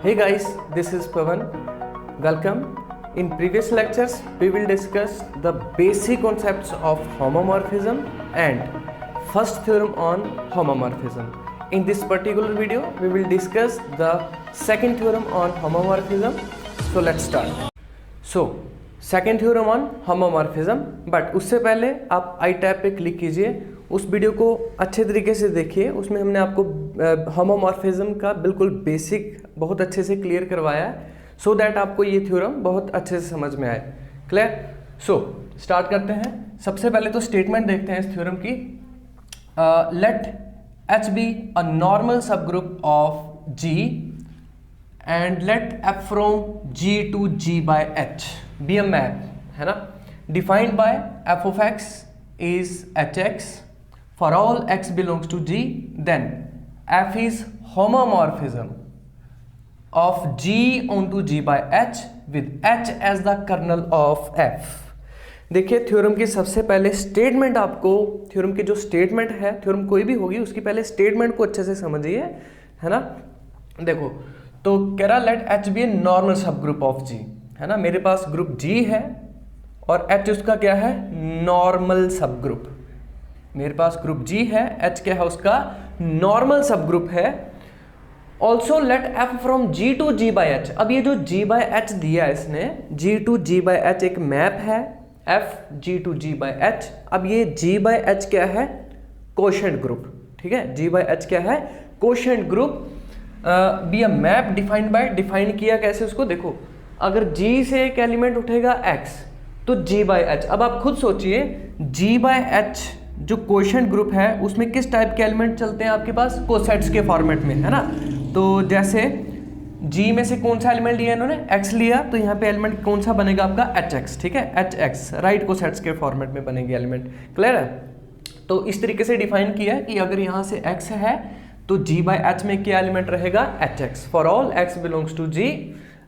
Hey guys, this is Pavan. Welcome. In previous lectures, we will discuss the basic concepts of homomorphism and first theorem on homomorphism. In this particular video, we will discuss the second theorem on homomorphism. So let's start. So, second theorem on homomorphism. But उससे पहले आप आई tab पे click कीजिए, उस video को अच्छे तरीके से देखिए. उसमें हमने आपको होमोमॉर्फिज्म का बिल्कुल बेसिक बहुत अच्छे से क्लियर करवाया है, सो दैट आपको ये थ्योरम बहुत अच्छे से समझ में आए. क्लियर? सो स्टार्ट करते हैं. सबसे पहले तो स्टेटमेंट देखते हैं इस थ्योरम की. Let H be a normal subgroup of G and let F from G to G by H be a map, है ना, defined by f of x is hx. For all x belongs to G, then f is homomorphism of G onto G by H with H as the kernel of f. देखिए theorem की सबसे पहले statement, आपको theorem की जो statement है, theorem कोई भी होगी उसकी पहले स्टेटमेंट को अच्छे से समझिए, है ना. देखो तो कह रहा let H be a normal subgroup of G, है ना. मेरे पास ग्रुप G है और H उसका क्या है, नॉर्मल सब ग्रुप. मेरे पास ग्रुप G है, H क्या है उसका नॉर्मल सब ग्रुप है. Also let F from G to G by H. अब ये जो G बाई H दिया है इसने, G to G by H एक मैप है, F G to G by H. अब ये G बाई H क्या है, कोशेंट ग्रुप. ठीक है, G बाई H क्या है, quotient group. B a map defined by, define किया कैसे उसको, देखो अगर G से एक एलिमेंट उठेगा X तो G बाई H. अब आप खुद सोचिए G बाई H जो कोशेंट ग्रुप है उसमें किस टाइप के एलिमेंट चलते हैं आपके पास, कोसेट्स के फॉर्मेट में, है ना. तो जैसे G में से कौन सा एलिमेंट लिया इन्होंने, X लिया, तो यहाँ पे एलिमेंट कौन सा बनेगा आपका HX. ठीक है, HX राइट कोसेट्स के फॉर्मेट में बनेंगे एलिमेंट. क्लियर है? तो इस तरीके से डिफाइन किया कि अगर यहाँ से X है तो G बाई H में क्या एलिमेंट रहेगा, HX. For all X belongs to G,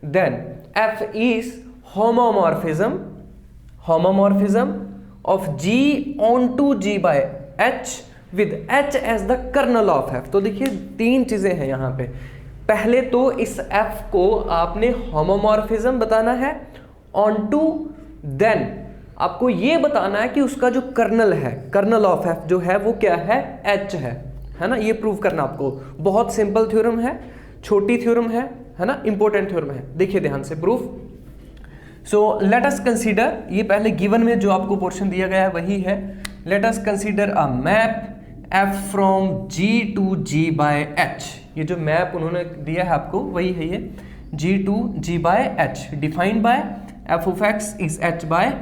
then F is homomorphism of G onto G by H with H as the kernel of F. तो देखिए तीन चीजें हैं यहाँ पे. पहले तो इस F को आपने होमोमॉर्फिज्म बताना है, onto, then आपको ये बताना है कि उसका जो कर्नल है, कर्नल ऑफ F जो है वो क्या है, H है ना. ये प्रूव करना आपको. बहुत सिंपल थ्योरम है, छोटी थ्योरम है ना, इंपॉर्टेंट थ्योरम है. देखिए ध्यान से proof. So let us consider, ये पहले गिवन में जो आपको पोर्शन दिया गया है वही है. Let us consider a map F from G to G by H. ये जो मैप उन्होंने दिया है आपको वही है ये, G to G by H defined by f of x is h by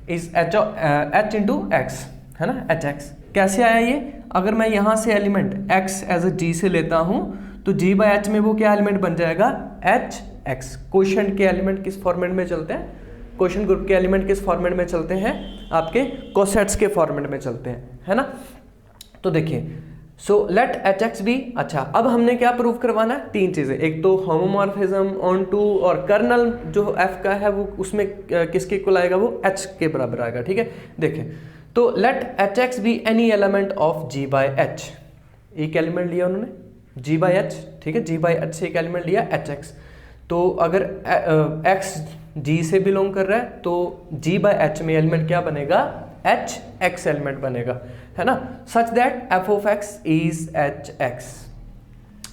is h into x, है ना, hx. कैसे आया ये, अगर मैं यहाँ से element x as a G से लेता हूँ तो G बाय H में वो क्या एलिमेंट बन जाएगा, HX. कोशेंट के एलिमेंट किस फॉर्मेट में चलते हैं, कोशेंट ग्रुप के एलिमेंट किस फॉर्मेट में चलते हैं, आपके कोसेट्स के फॉर्मेट में चलते हैं, है ना. तो देखिए सो लेट HX बी. अच्छा, अब हमने क्या प्रूव करवाना है, तीन चीजें. एक तो होमोमॉर्फिज्म ऑनटू, और कर्नल जो F का है वो उसमें किसके इक्वल आएगा, वो H के बराबर आएगा. ठीक है, देखिए तो let HX be any element of G by H. एक एलिमेंट लिया उन्होंने G बाई H, ठीक है, G बाई H से एक एलिमेंट लिया HX. तो अगर X G से बिलोंग कर रहा है तो G बाई H में एलिमेंट क्या बनेगा, HX एलिमेंट बनेगा, है ना. Such that f of x is HX.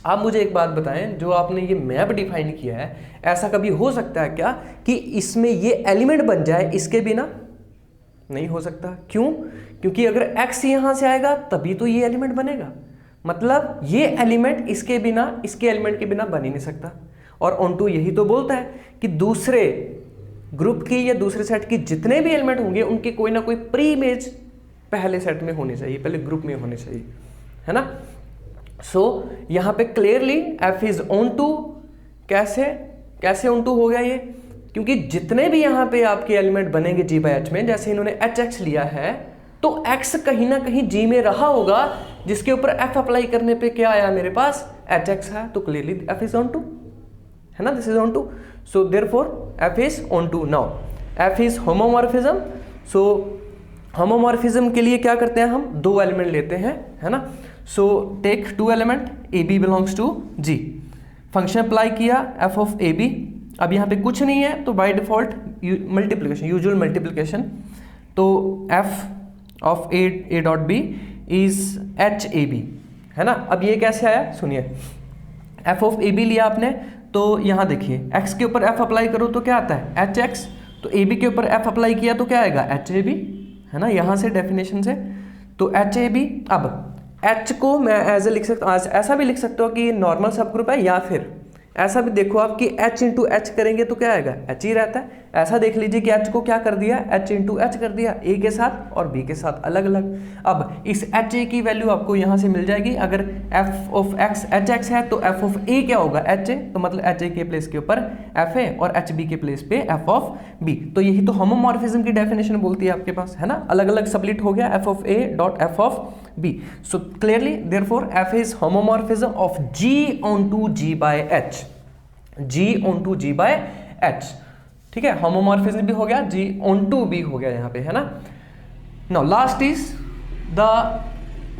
आप मुझे एक बात बताएं, जो आपने ये मैप डिफाइन किया है, ऐसा कभी हो सकता है क्या कि इसमें ये एलिमेंट बन जाए इसके बिना? नहीं हो सकता. क्यों? क्योंकि अगर X यहाँ से आएगा तभी तो ये एलिमेंट बनेगा. मतलब ये एलिमेंट इसके बिना, इसके एलिमेंट के बिना बन ही नहीं सकता. और ऑनटू यही तो बोलता है कि दूसरे ग्रुप की या दूसरे सेट की जितने भी एलिमेंट होंगे उनकी कोई ना कोई प्री इमेज पहले सेट में होनी चाहिए, पहले ग्रुप में होनी चाहिए, है ना. सो यहाँ पे क्लियरली F इज ऑनटू. कैसे ऑनटू हो गया ये, क्योंकि जितने भी यहाँ पे आपके एलिमेंट बनेंगे G बाई H में, जैसे इन्होंने HX लिया है तो X कहीं ना कहीं G में रहा होगा, जिसके ऊपर F अप्लाई करने पे क्या आया मेरे पास, HX है. तो क्लियरली F इज ऑनटू, है ना, this is onto. So therefore F is onto. Now F is homomorphism. So homomorphism के लिए क्या करते हैं, हम दो एलिमेंट लेते हैं, है ना. So take two element, AB belongs to G. Function apply किया एफ ऑफ ए बी, अब यहाँ पे कुछ नहीं है तो by default multiplication, usual multiplication, तो F of A dot B is H A B, है ना। अब ये कैसे आया सुनिए, एफ ऑफ ए बी लिया आपने, तो यहाँ देखिए x के ऊपर f अप्लाई करो तो क्या आता है एच एक्स, तो ए बी के ऊपर f अप्लाई किया तो क्या आएगा एच ए बी, है ना, यहाँ से डेफिनेशन से, तो एच ए बी। अब h को मैं एज ए लिख सकता हूँ, ऐसा भी लिख सकता हूँ कि नॉर्मल सब ग्रुप है, या फिर ऐसा भी देखो आप कि h इंटू एच करेंगे तो क्या आएगा h ही रहता है। ऐसा देख लीजिए कि h को क्या कर दिया h इंटू एच कर दिया, a के साथ और b के साथ अलग अलग। अब इस एच ए की वैल्यू आपको यहाँ से मिल जाएगी, अगर f of x H x है तो f ऑफ a क्या होगा एच ए, तो मतलब एच ए के प्लेस के ऊपर एफ ए और एच बी के प्लेस पे एफ ऑफ बी। तो यही तो होमोमॉर्फिज्म की डेफिनेशन बोलती है आपके पास, है ना, अलग अलग सबलिट हो गया f of A dot f of b. So clearly therefore f is homomorphism of g onto g by h, g onto g by h, ठीक है, होमोमॉर्फिज्म भी हो गया, g ऑनटू b हो गया यहाँ पे, है ना। नाउ लास्ट इज द,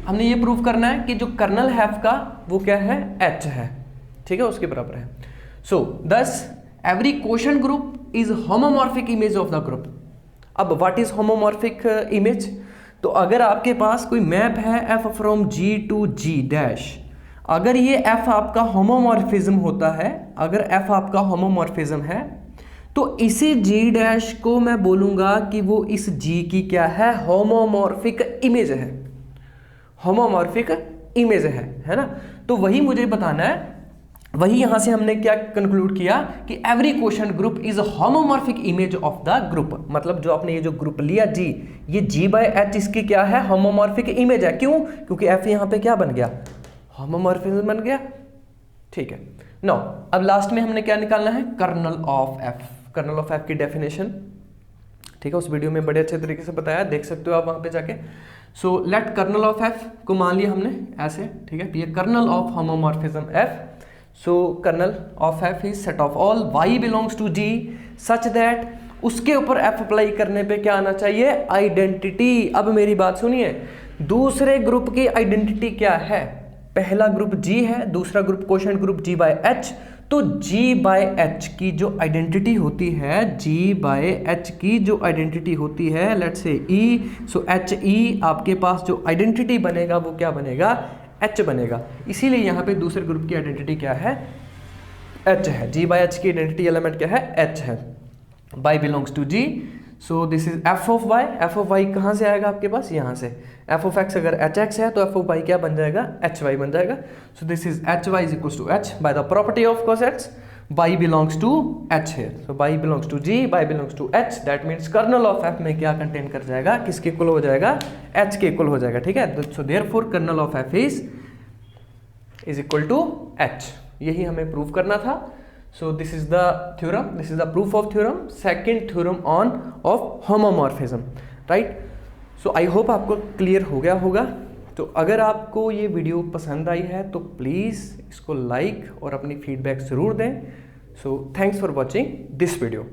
हमने ये प्रूव करना है कि जो कर्नल हैफ का वो क्या है h है, ठीक है, उसके बराबर है। So thus every quotient group is homomorphic image of the group. अब व्हाट इज होमोमॉर्फिक इमेज, तो अगर आपके पास कोई मैप है f from g to g dash, अगर ये f आपका होमोमॉर्फिज्म होता है, अगर f आपका होमोमॉर्फिज्म है तो इसी g डैश को मैं बोलूंगा कि वो इस g की क्या है होमोमॉर्फिक इमेज है, होमोमॉर्फिक इमेज है ना। तो वही मुझे बताना है, वही यहां से हमने क्या कंक्लूड किया कि every quotient group is homomorphic image of the group. मतलब जो आपने ये जो ग्रुप लिया g, ये g बाय h इसकी क्या है होमोमॉर्फिक इमेज है। क्यों? क्योंकि f यहां पे क्या बन गया होमोमॉर्फिज्म बन गया, ठीक है। नो अब लास्ट में हमने क्या निकालना है kernel of f, kernel of f की डेफिनेशन, ठीक है, उस वीडियो में बड़े अच्छे तरीके से बताया, देख सकते हो आप वहां पे जाके। So let kernel of f को मान लिया हमने ऐसे, ठीक है, ये kernel of homomorphism f। So kernel of f is set of all y belongs to g such that, उसके ऊपर f अप्लाई करने पे क्या आना चाहिए आइडेंटिटी। अब मेरी बात सुनिए, दूसरे ग्रुप की आइडेंटिटी क्या है, पहला ग्रुप g है, दूसरा group quotient group g by h, तो g बाय h की जो आइडेंटिटी होती है, g बाय h की जो आइडेंटिटी होती है, let's say e, so h e आपके पास जो आइडेंटिटी बनेगा वो क्या बनेगा h बनेगा। इसीलिए यहाँ पे दूसरे ग्रुप की आइडेंटिटी क्या है h है, g बाय h की आइडेंटिटी एलिमेंट क्या है h है, y belongs to g। So this is f of y, f of y कहाँ से आएगा आपके पास यहाँ से, f ऑफ x अगर h x है तो f ऑफ y क्या बन जाएगा h y बन जाएगा। So this is h y is equals to h by the property of cos x, y belongs to h है, so y belongs to g, y belongs to h, that means kernel of f में क्या contain कर जाएगा, किसके equal हो जाएगा h के equal हो जाएगा, ठीक है। So therefore kernel of f is equal to h, यही हमें प्रूव करना था। So this is the theorem, this is the proof of theorem, second theorem on of homomorphism, right? So I hope आपको clear हो गया होगा। तो अगर आपको ये वीडियो पसंद आई है तो प्लीज़ इसको लाइक और अपनी फीडबैक ज़रूर दें। So thanks for watching this video.